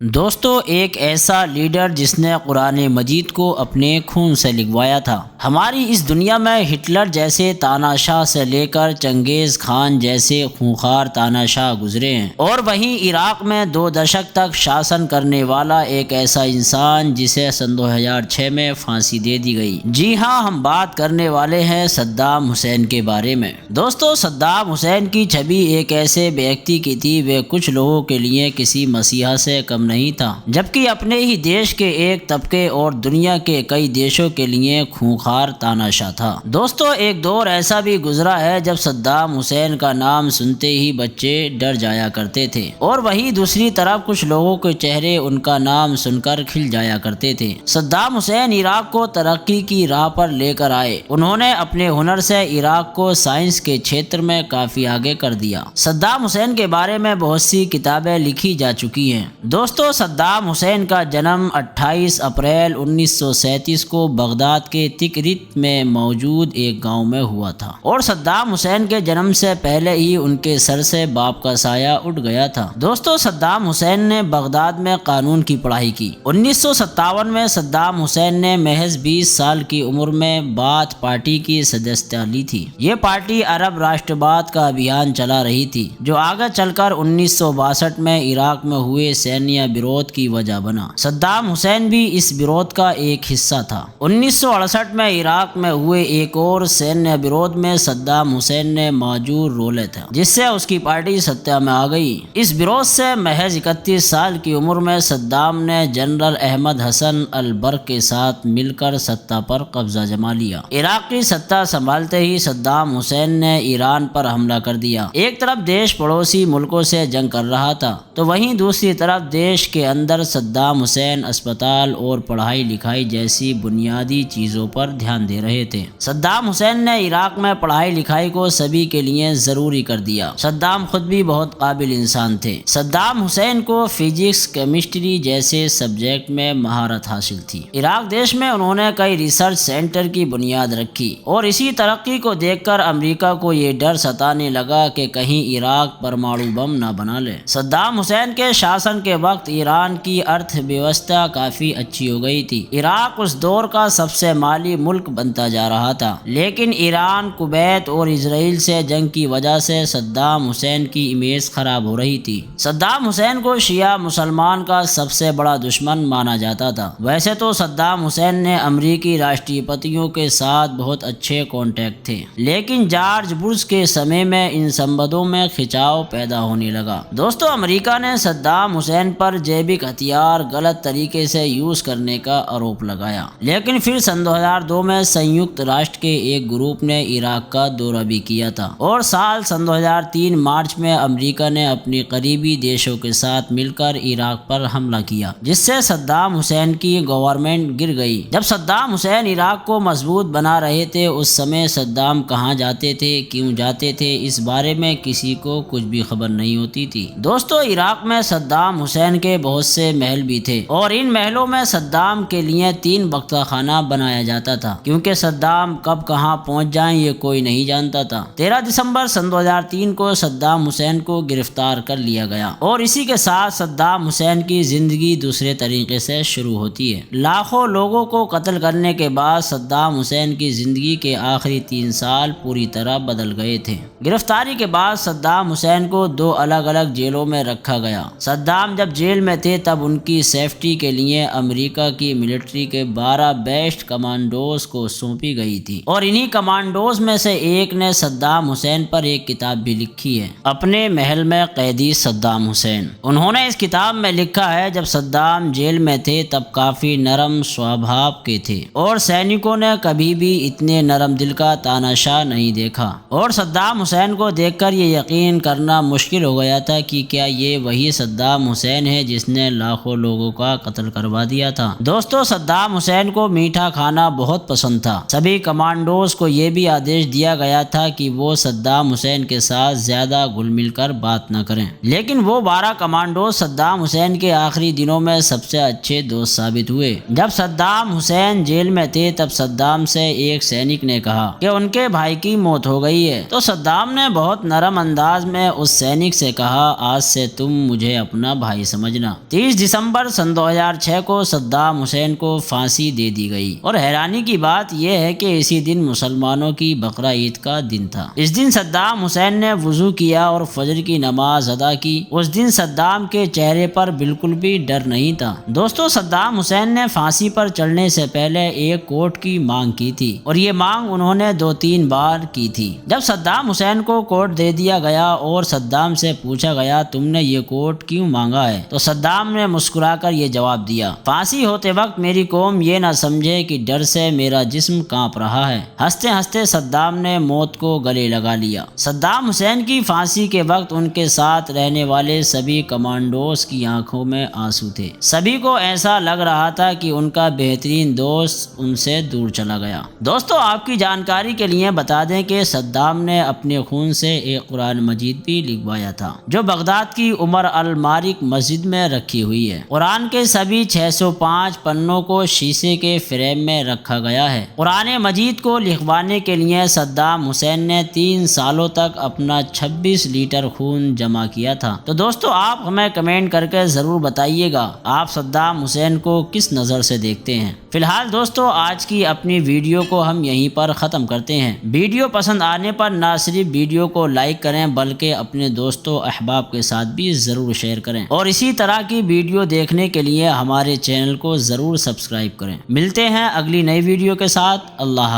دوستو، ایک ایسا لیڈر جس نے قرآن مجید کو اپنے خون سے لکھوایا تھا۔ ہماری اس دنیا میں ہٹلر جیسے تاناشاہ سے لے کر چنگیز خان جیسے خونخوار تاناشاہ گزرے ہیں، اور وہیں عراق میں 2 دشک تک شاسن کرنے والا ایک ایسا انسان جسے سن 2006 میں پھانسی دے دی گئی۔ جی ہاں، ہم بات کرنے والے ہیں صدام حسین کے بارے میں۔ دوستو، صدام حسین کی چھبی ایک ایسے ویکتی کی تھی، وہ کچھ لوگوں کے لیے کسی مسیحا سے کم نہیں تھا، جبکہ اپنے ہی دیش کے ایک طبقے اور دنیا کے کئی دیشوں کے لیے خونخوار تاناشاہ تھا۔ دوستو، ایک دور ایسا بھی گزرا ہے جب صدام حسین کا نام سنتے ہی بچے ڈر جایا کرتے تھے، اور وہیں دوسری طرف کچھ لوگوں کے چہرے ان کا نام سن کر کھل جایا کرتے تھے۔ صدام حسین عراق کو ترقی کی راہ پر لے کر آئے۔ انہوں نے اپنے ہنر سے عراق کو سائنس کے چھیتر میں کافی آگے کر دیا۔ صدام حسین کے بارے میں بہت سی کتابیں لکھی جا چکی ہیں۔ دوستو، صدام حسین کا جنم 28 اپریل 1937 کو بغداد کے تکریت میں موجود ایک گاؤں میں ہوا تھا، اور صدام حسین کے جنم سے پہلے ہی ان کے سر سے باپ کا سایہ اٹھ گیا تھا۔ دوستو، صدام حسین نے بغداد میں قانون کی پڑھائی کی۔ 1957 میں صدام حسین نے محض 20 سال کی عمر میں باتھ پارٹی کی صدارت لی تھی۔ یہ پارٹی عرب راشٹرباد کا ابھیان چلا رہی تھی، جو آگے چل کر 1962 میں عراق میں ہوئے سینیہ برود کی وجہ بنا۔ صدام حسین بھی اس برود کا ایک حصہ تھا۔ 1968 میں عراق میں ہوئے ایک اور سینیہ برود میں صدام حسین نے معذور رولے تھا، جس سے اس کی پارٹی ستہ میں آ گئی۔ اس برود سے محض 31 سال کی عمر میں صدام نے جنرل احمد حسن البرق کے ساتھ مل کر ستہ پر قبضہ جما لیا۔ عراق کی ستہ سنبھالتے ہی صدام حسین نے ایران پر حملہ کر دیا۔ ایک طرف دیش پڑوسی ملکوں سے جنگ کر رہا تھا، تو وہیں دوسری طرف دیش کے اندر صدام حسین اسپتال اور پڑھائی لکھائی جیسی بنیادی چیزوں پر دھیان دے رہے تھے۔ صدام حسین نے عراق میں پڑھائی لکھائی کو سبھی کے لیے ضروری کر دیا۔ صدام خود بھی بہت قابل انسان تھے۔ صدام حسین کو فزکس، کیمسٹری جیسے سبجیکٹ میں مہارت حاصل تھی۔ عراق دیش میں انہوں نے کئی ریسرچ سینٹر کی بنیاد رکھی، اور اسی ترقی کو دیکھ کر امریکہ کو یہ ڈر ستانے لگا کہ کہیں عراق پرمانو بم نہ بنا لے۔ صدام حسین کے شاسن کے وقت ایران کی ارتھ ویوستھا کافی اچھی ہو گئی تھی۔ عراق اس دور کا سب سے مالی ملک بنتا جا رہا تھا، لیکن ایران، کویت اور اسرائیل سے جنگ کی وجہ سے صدام حسین کی امیج خراب ہو رہی تھی۔ صدام حسین کو شیعہ مسلمان کا سب سے بڑا دشمن مانا جاتا تھا۔ ویسے تو صدام حسین نے امریکی راشٹری پتیوں کے ساتھ بہت اچھے کانٹیکٹ تھے، لیکن جارج بش کے سمے میں ان سمبندوں میں کھچاؤ پیدا ہونے لگا۔ دوستو، امریکہ نے صدام حسین پر جیبک ہتھیار غلط طریقے سے یوز کرنے کا آروپ لگایا، لیکن پھر سن 2002 میں سنیکت راشٹر کے ایک گروپ نے عراق کا دورہ بھی کیا تھا، اور سال سن 2003 مارچ میں امریکہ نے اپنی قریبی دیشوں کے ساتھ مل کر عراق پر حملہ کیا، جس سے صدام حسین کی گورنمنٹ گر گئی۔ جب صدام حسین عراق کو مضبوط بنا رہے تھے، اس سمے صدام کہاں جاتے تھے، کیوں جاتے تھے، اس بارے میں کسی کو کچھ بھی خبر نہیں ہوتی تھی۔ دوستو، عراق میں صدام حسین کے بہت سے محل بھی تھے، اور ان محلوں میں صدام کے لیے 3 وقتہ خانہ بنایا جاتا تھا، کیونکہ صدام کب کہاں پہنچ جائیں یہ کوئی نہیں جانتا تھا۔ 13 دسمبر سن 2003 کو صدام حسین کو گرفتار کر لیا گیا، اور اسی کے ساتھ صدام حسین کی زندگی دوسرے طریقے سے شروع ہوتی ہے۔ لاکھوں لوگوں کو قتل کرنے کے بعد صدام حسین کی زندگی کے آخری 3 سال پوری طرح بدل گئے تھے۔ گرفتاری کے بعد صدام حسین کو 2 الگ الگ جیلوں میں رکھا گیا۔ صدام جب جیل میں تھے تب ان کی سیفٹی کے لیے امریکہ کی ملٹری کے 12 بیسٹ کمانڈوز کو سونپی گئی تھی، اور انہی کمانڈوز میں سے ایک نے صدام حسین پر ایک کتاب بھی لکھی ہے، اپنے محل میں قیدی صدام حسین۔ انہوں نے اس کتاب میں لکھا ہے، جب صدام جیل میں تھے تب کافی نرم سوبھاؤ کے تھے، اور سینکوں نے کبھی بھی اتنے نرم دل کا تاناشاہ نہیں دیکھا، اور صدام حسین کو دیکھ کر یہ یقین کرنا مشکل ہو گیا تھا کہ کیا یہ وہی صدام حسین ہے جس نے لاکھوں لوگوں کا قتل کروا دیا تھا۔ دوستو، صدام حسین کو میٹھا کھانا بہت پسند تھا۔ سبھی کمانڈوز کو یہ بھی آدیش دیا گیا تھا کہ وہ صدام حسین کے ساتھ زیادہ گھل مل کر بات نہ کریں، لیکن وہ 12 کمانڈوز صدام حسین کے آخری دنوں میں سب سے اچھے دوست ثابت ہوئے۔ جب صدام حسین جیل میں تھے تب صدام سے ایک سینک نے کہا کہ ان کے بھائی کی موت ہو گئی ہے، تو صدام نے بہت نرم انداز میں اس سینک سے کہا، آج سے تم مجھے اپنا بھائی سمجھ سمجھنا۔ 30 دسمبر سن 2006 کو صدام حسین کو پھانسی دے دی گئی، اور حیرانی کی بات یہ ہے کہ اسی دن مسلمانوں کی بقرہ عید کا دن تھا۔ اس دن صدام حسین نے وضو کیا اور فجر کی نماز ادا کی۔ اس دن صدام کے چہرے پر بالکل بھی ڈر نہیں تھا۔ دوستو، صدام حسین نے پھانسی پر چڑھنے سے پہلے ایک کوٹ کی مانگ کی تھی، اور یہ مانگ انہوں نے 2-3 بار کی تھی۔ جب صدام حسین کو کوٹ دے دیا گیا اور صدام سے پوچھا گیا تم نے یہ کوٹ کیوں مانگا ہے، تو صدام نے مسکرا کر یہ جواب دیا، پھانسی ہوتے وقت میری قوم یہ نہ سمجھے کہ ڈر سے میرا جسم کانپ رہا ہے۔ ہنستے ہنستے صدام نے موت کو گلے لگا لیا۔ صدام حسین کی پھانسی کے وقت ان کے ساتھ رہنے والے سبھی کمانڈوز کی آنکھوں میں آنسو تھے۔ سبھی کو ایسا لگ رہا تھا کہ ان کا بہترین دوست ان سے دور چلا گیا۔ دوستو، آپ کی جانکاری کے لیے بتا دیں کہ صدام نے اپنے خون سے ایک قرآن مجید بھی لکھوایا تھا، جو بغداد کی عمر المارک مسجد میں رکھی ہوئی ہے۔ قرآن کے سبھی 605 پنوں کو شیشے کے فریم میں رکھا گیا ہے۔ قرآن مجید کو لکھوانے کے لیے صدام حسین نے 3 سالوں تک اپنا 26 لیٹر خون جمع کیا تھا۔ تو دوستو، آپ ہمیں کمنٹ کر کے ضرور بتائیے گا آپ صدام حسین کو کس نظر سے دیکھتے ہیں۔ فی الحال دوستو، آج کی اپنی ویڈیو کو ہم یہیں پر ختم کرتے ہیں۔ ویڈیو پسند آنے پر نہ صرف ویڈیو کو لائک کریں بلکہ اپنے دوستوں احباب کے ساتھ بھی ضرور شیئر کریں، اور اسی طرح کی ویڈیو دیکھنے کے لیے ہمارے چینل کو ضرور سبسکرائب کریں۔ ملتے ہیں اگلی نئی ویڈیو کے ساتھ۔ اللہ